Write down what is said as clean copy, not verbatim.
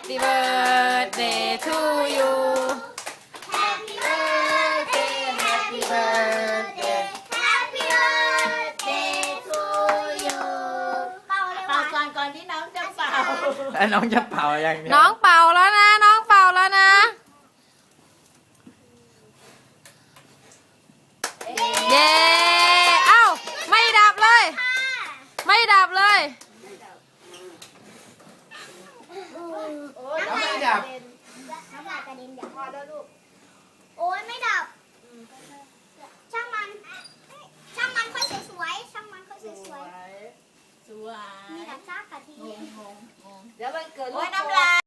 Happy birthday to you Happy birthday Happy birthday Happy birthday to you เป่าเลย เป่า ว่ะ ก่อนที่น้องจะเป่า แล้วน้องจะเป่าอย่างเดียว น้องเป่าแล้วนะ น้องเป่าแล้วนะ เย้ เอ้า ไม่ดับเลย ไม่ดับเลย แล้วไม่ดับ น้ำลายกระเด็นอย่าพอแล้วลูกโอ้ยไม่ดับช่างมันค่อยสวยๆช่างมันค่อยสวย สวย ๆมีดับซ่ากะที เดี๋ยววันเกิดลูก